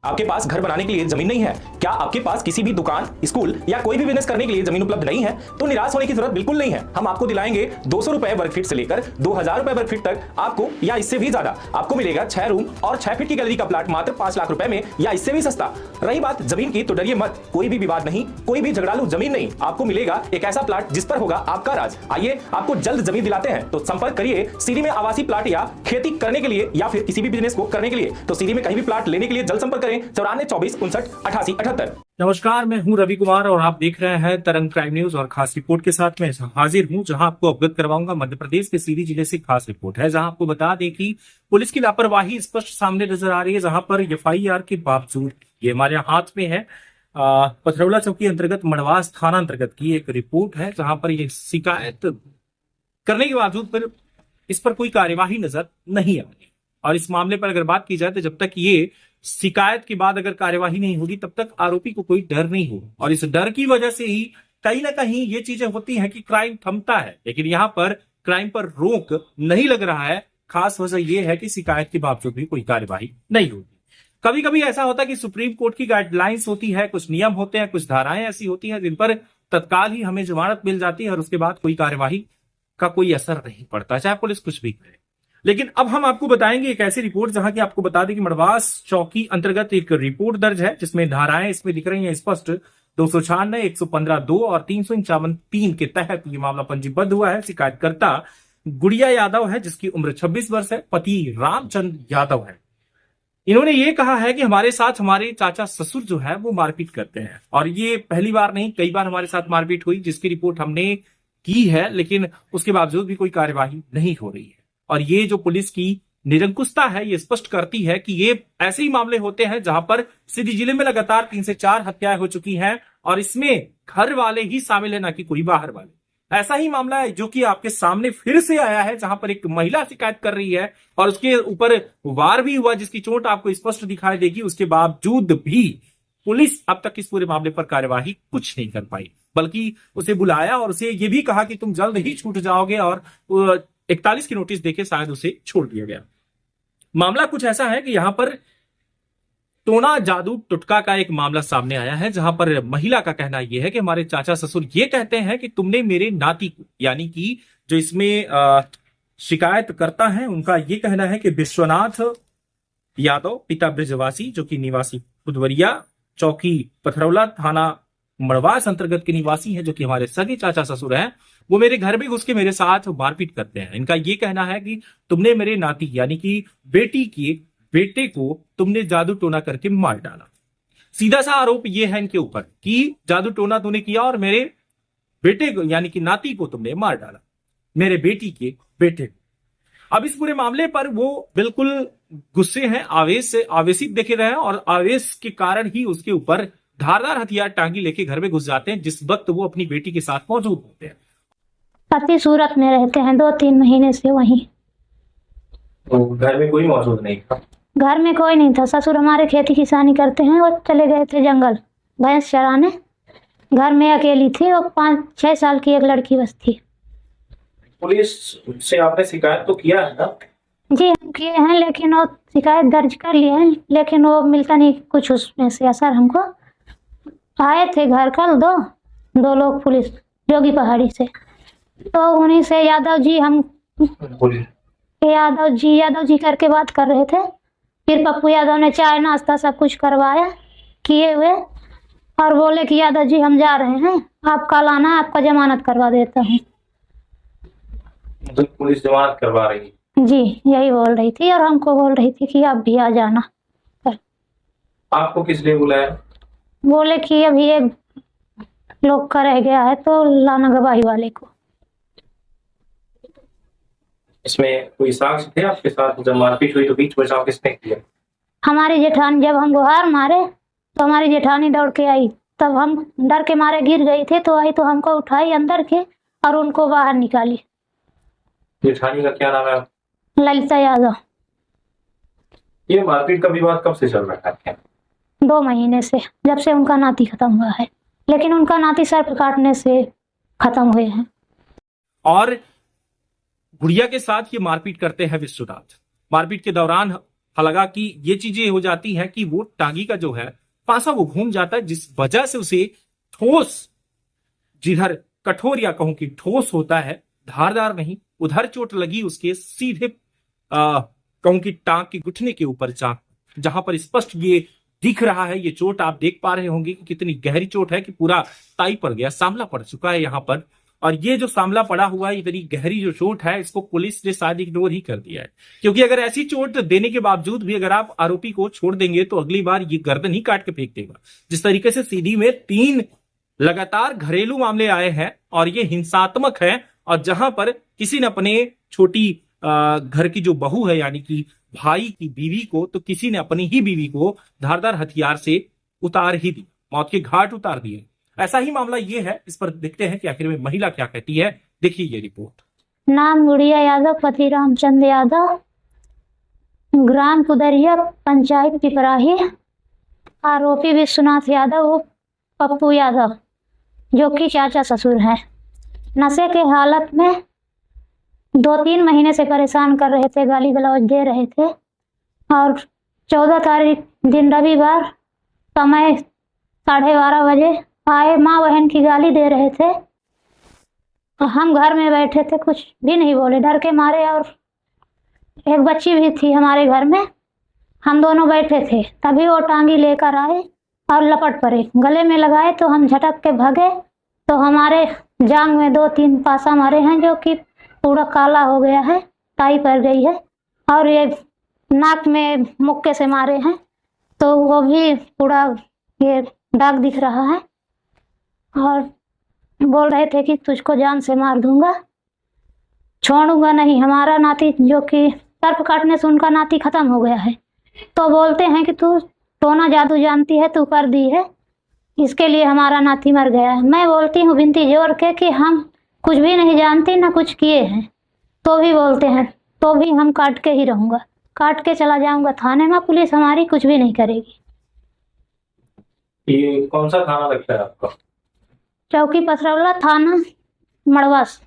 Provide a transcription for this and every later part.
आपके पास घर बनाने के लिए जमीन नहीं है? क्या आपके पास किसी भी दुकान, स्कूल या कोई भी बिजनेस करने के लिए जमीन उपलब्ध नहीं है? तो निराश होने की जरूरत बिल्कुल नहीं है। हम आपको दिलाएंगे 200 रुपए वर्ग फीट से लेकर 2000 रुपए वर्ग फीट तक आपको, या इससे भी ज्यादा आपको मिलेगा 6 रूम और 6 फीट की गैलरी का प्लाट मात्र 5 लाख रुपए में, या इससे भी सस्ता। रही बात जमीन की, तो डरिए मत, कोई भी विवाद नहीं, कोई भी झगड़ालू जमीन नहीं। आपको मिलेगा एक ऐसा प्लाट जिस पर होगा आपका राज। आइए आपको जल्द जमीन दिलाते हैं। तो संपर्क करिए सीधी में आवासीय प्लाट या खेती करने के लिए, या फिर किसी भी बिजनेस को करने के लिए। तो सीधी में कहीं भी प्लाट लेने के लिए जल्द संपर्क करें 94 24 59 88 78। नमस्कार, मैं हूं रवि कुमार और आप देख रहे हैं तरंग प्राइम न्यूज। और खास रिपोर्ट के साथ मैं हाजिर हूं, जहां आपको अवगत करवाऊंगा मध्य प्रदेश के सीधी जिले से खास रिपोर्ट है, जहां आपको बता दें कि पुलिस की लापरवाही स्पष्ट सामने नजर आ रही है। जहां पर एफआईआर के बावजूद, ये हमारे हाथ में है, पथरौला चौकी अंतर्गत मड़वास थाना अंतर्गत की एक रिपोर्ट है, जहां पर ये शिकायत करने के बावजूद पर इस पर कोई कार्यवाही नजर नहीं आ रही। और इस मामले पर अगर बात की जाए तो जब तक ये शिकायत के बाद अगर कार्यवाही नहीं होगी तब तक आरोपी को कोई डर नहीं होगा। और इस डर की वजह से ही कहीं ना कहीं ये चीजें होती हैं कि क्राइम थमता है, लेकिन यहां पर क्राइम पर रोक नहीं लग रहा है। खास वजह यह है कि शिकायत के बावजूद भी कोई कार्यवाही नहीं होती। कभी कभी ऐसा होता है कि सुप्रीम कोर्ट की गाइडलाइंस होती है, कुछ नियम होते हैं, कुछ धाराएं ऐसी होती हैं जिन पर तत्काल ही हमें जमानत मिल जाती है और उसके बाद कोई कार्यवाही का कोई असर नहीं पड़ता, चाहे पुलिस कुछ भी करे। लेकिन अब हम आपको बताएंगे एक ऐसी रिपोर्ट जहां की आपको बता दें कि मड़वास चौकी अंतर्गत एक रिपोर्ट दर्ज है, जिसमें धाराएं इसमें दिख रही हैं स्पष्ट। 296, 115(2) और 351(3) के तहत ये मामला पंजीबद्ध हुआ है। शिकायतकर्ता गुड़िया यादव है, जिसकी उम्र 26 वर्ष है, पति रामचंद्र यादव है। इन्होंने ये कहा है कि हमारे साथ हमारे चाचा ससुर जो है वो मारपीट करते हैं, और ये पहली बार नहीं, कई बार हमारे साथ मारपीट हुई, जिसकी रिपोर्ट हमने की है, लेकिन उसके बावजूद भी कोई कार्यवाही नहीं हो रही है। और ये जो पुलिस की निरंकुशता है ये स्पष्ट करती है कि ये ऐसे ही मामले होते हैं जहां पर सीधी जिले में लगातार 3 से 4 हत्याएं हो चुकी हैं, और इसमें घर वाले ही शामिल है, ना कि कोई बाहर वाले। ऐसा ही मामला है जो कि आपके सामने फिर से आया है, जहां पर एक महिला शिकायत कर रही है और उसके ऊपर वार भी हुआ, जिसकी चोट आपको स्पष्ट दिखाई देगी। उसके बावजूद भी पुलिस अब तक इस पूरे मामले पर कार्यवाही कुछ नहीं कर पाई, बल्कि उसे बुलाया और उसे ये भी कहा कि तुम जल्द ही छूट जाओगे, और 41 की नोटिस देके शायद उसे छोड़ दिया गया। मामला कुछ ऐसा है कि यहां पर टोना जादू टुटका का एक मामला सामने आया है, जहां पर महिला का कहना यह है कि हमारे चाचा ससुर ये कहते हैं कि तुमने मेरे नाती को, यानी कि जो इसमें शिकायत करता है, उनका ये कहना है कि विश्वनाथ यादव, पिता ब्रजवासी, जो कि निवासी खुदवरिया चौकी पथरौला थाना मड़वास अंतर्गत के निवासी हैं, जो कि हमारे सगे चाचा ससुर हैं, वो मेरे घर में घुस के मेरे साथ मारपीट करते हैं। इनका ये कहना है कि तुमने मेरे नाती यानी कि बेटी के बेटे को तुमने जादू टोना करके मार डाला। सीधा सा आरोप ये है इनके ऊपर कि जादू टोना तूने किया और मेरे बेटे को यानी कि नाती को तुमने मार डाला, मेरे बेटी के बेटे को। अब इस पूरे मामले पर वो बिल्कुल गुस्से हैं, आवेश से आवेशित देखे रहे हैं, और आवेश के कारण ही उसके ऊपर धारदार हथियार टांगी लेके घर में घुस जाते हैं, जिस वक्त वो अपनी बेटी के साथ मौजूद होते हैं। पति सूरत में रहते हैं 2-3 महीने से वहीं। तो घर में कोई मौजूद नहीं था? घर में कोई नहीं था। ससुर हमारे खेती किसानी करते हैं, वो चले गए थे जंगल भैंस चराने। घर में अकेली थी, और 5-6 साल की एक लड़की बस थी। पुलिस से आपने शिकायत तो किया है ना? जी हम किए हैं, लेकिन वो शिकायत दर्ज कर लिए हैं, लेकिन वो मिलता नहीं कुछ उसमें से असर हमको। आए थे घर कल दो लोग पुलिस जोगी पहाड़ी से, तो उन्हीं से यादव जी करके बात कर रहे थे। फिर पप्पू यादव ने चाय नाश्ता सब कुछ करवाया किए हुए, और बोले कि यादव जी हम जा रहे हैं, आप कल आना, आपका जमानत करवा देता हूँ। तो पुलिस जमानत करवा रही? जी यही बोल रही थी, और हमको बोल रही थी कि आप भी आ जाना। आपको किसने बुलाया? बोले कि अभी एक लोग का रह गया है, तो लाना गवाही वाले को। इसमें कोई साक्ष्य थे आपके साथ जब मारपीट हुई, तो बीच बचाव किसने किया? हमारी जेठानी, जब हम गुहार मारे तो हमारी जेठानी दौड़ के आई, तब हम डर के मारे गिर गई थे, तो आई तो हमको उठाई अंदर के और उनको बाहर निकाली। जेठानी का क्या नाम है? ललिता यादव। ये मारपीट का विवाद कब से चल रहा है? 2 महीने से, जब से उनका नाती खत्म हुआ है, लेकिन उनका नाती सर्प काटने से खत्म हुए हैं। और गुड़िया के साथ ये मारपीट करते हैं विश्वनाथ। मारपीट के दौरान हालांकि ये चीजें हो जाती हैं कि वो टांगी का जो है पासा वो घूम जाता है, जिस वजह से उसे ठोस, जिधर कठोर या कहूं कि ठोस होता है, धारदार नहीं, उधर चोट लगी उसके सीधे कहूं कि टांग के घुटने के ऊपर जहां पर स्पष्ट ये दिख रहा है। ये चोट आप देख पा रहे होंगे कि कितनी गहरी चोट है कि पूरा ताई पड़ गया, सांवला पड़ चुका है यहाँ पर। और ये जो सांवला पड़ा हुआ है, इतनी गहरी जो चोट है, इसको पुलिस ने शायद इग्नोर ही कर दिया है, क्योंकि अगर ऐसी चोट देने के बावजूद भी अगर आप आरोपी को छोड़ देंगे तो अगली बार ये गर्दन ही काट के फेंक देगा। जिस तरीके से सीधी में 3 लगातार घरेलू मामले आए हैं और ये हिंसात्मक है, और जहां पर किसी ने अपने छोटी घर की जो बहू है यानी कि भाई की बीवी को, तो किसी ने अपनी ही बीवी को धारदार हथियार से उतार ही दी, मौत के घाट उतार दिए। ऐसा ही मामला ये है। इस पर देखते हैं कि आखिर में महिला क्या कहती है। देखिए ये रिपोर्ट। नाम गुड़िया यादव, पति रामचंद्र यादव, ग्राम कुदरिया, पंचायत पिपराही। आरोपी विश्वनाथ यादव वो पप्पू यादव, जो कि चाचा ससुर हैं। नशे के हालत में 2-3 महीने से परेशान कर रहे थे, गाली गलौज दे रहे थे। और 14 तारीख दिन रविवार समय 12:30 बजे आए, माँ बहन की गाली दे रहे थे। हम घर में बैठे थे, कुछ भी नहीं बोले डर के मारे। और एक बच्ची भी थी हमारे घर में, हम दोनों बैठे थे। तभी वो टांगी लेकर आए और लपट पड़े, गले में लगाए तो हम झटक के भागे। तो हमारे जांग में 2-3 पासा मारे हैं, जो कि पूरा काला हो गया है, टाई पड़ गई है। और ये नाक में मुक्के से मारे हैं, तो वो भी पूरा ये दाग दिख रहा है। और बोल रहे थे कि तुझको जान से मार दूंगा, छोड़ूंगा नहीं। हमारा नाती, जो कि सर्प काटने से उनका नाती खत्म हो गया है, तो बोलते हैं कि तू टोना जादू जानती है, तू कर दी है, इसके लिए हमारा नाती मर गया है। मैं बोलती हूँ बिनती जोर के कि हम कुछ भी नहीं जानती, ना कुछ किए हैं, तो भी बोलते हैं तो भी हम काट के ही रहूँगा, काट के चला जाऊँगा थाने में, पुलिस हमारी कुछ भी नहीं करेगी। ये कौन सा थाना लगता है आपका? चौकी पथरौला, थाना मड़वास।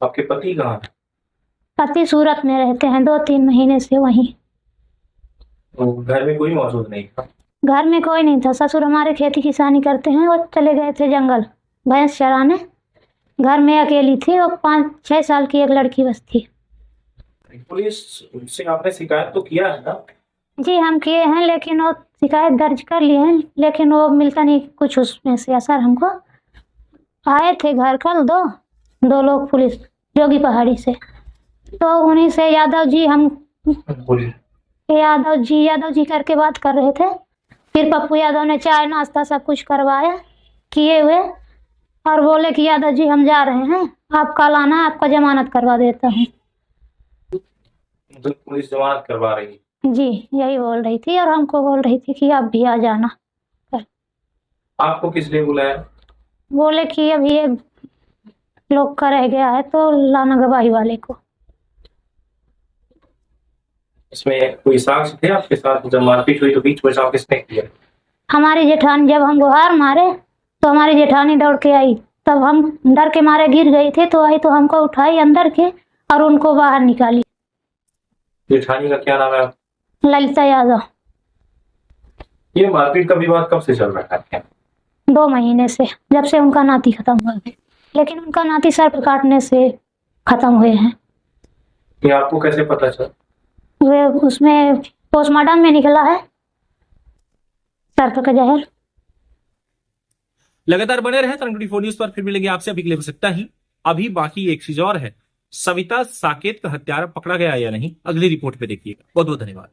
आपके पति कहाँ है? पति सूरत में रहते हैं, 2-3 महीने से वहीं। घर में कोई मौजूद नहीं था? घर में कोई नहीं था। ससुर हमारे खेती किसानी करते हैं, वो चले गए थे जंगल भैंस चराने। घर में अकेली थी, वो 5-6 साल की एक लड़की बस थी। पुलिस से आपने शिकायत तो किया है ना? जी हम किए हैं, लेकिन वो शिकायत दर्ज कर लिए हैं, लेकिन वो मिलता नहीं कुछ उसमें से असर हमको। आए थे घर कल 2 लोग पुलिस जोगी पहाड़ी से, तो उन्हीं से यादव जी करके बात कर रहे थे। फिर पप्पू यादव ने चाय नाश्ता सब कुछ करवाया किए हुए, और बोले कि यादव जी हम जा रहे हैं, आप कल आना, आपका जमानत करवा देता हूँ। तो पुलिस जमानत करवा रही है? जी यही बोल रही थी, और हमको बोल रही थी कि आप भी आ जाना। आपको किस लिए बुलाया? बोले कि अभी एक लोग का रह गया है, तो लाना गवाही वाले को। इसमें कोई साक्ष्य थे आपके साथ जब मारपीट हुई, तो बीच बचाव किसने किया? हमारी जेठानी, जब हम गुहार मारे तो हमारी जेठानी दौड़ के आई, तब हम डर के मारे गिर गई थी, तो आई तो हमको उठाई अंदर के और उनको बाहर निकाली। जेठानी का क्या नाम है? ललिता यादव। ये मारपीट का विवाद कब से चल रहा है? 2 महीने से, जब से उनका नाती खत्म हुआ है। लेकिन उनका नाती सर्प काटने से खत्म हुए हैं। ये आपको कैसे पता चला? वे उसमें पोस्टमार्टम में निकला है सर्प का जहर। लगातार बने रहे तरंग 24 न्यूज पर, फिर मिलेंगे आपसे। अभी के लिए बस इतना ही। अभी बाकी एक चीज और है, सविता साकेत का हत्यारा पकड़ा गया या नहीं, अगली रिपोर्ट पे देखिएगा। बहुत बहुत धन्यवाद।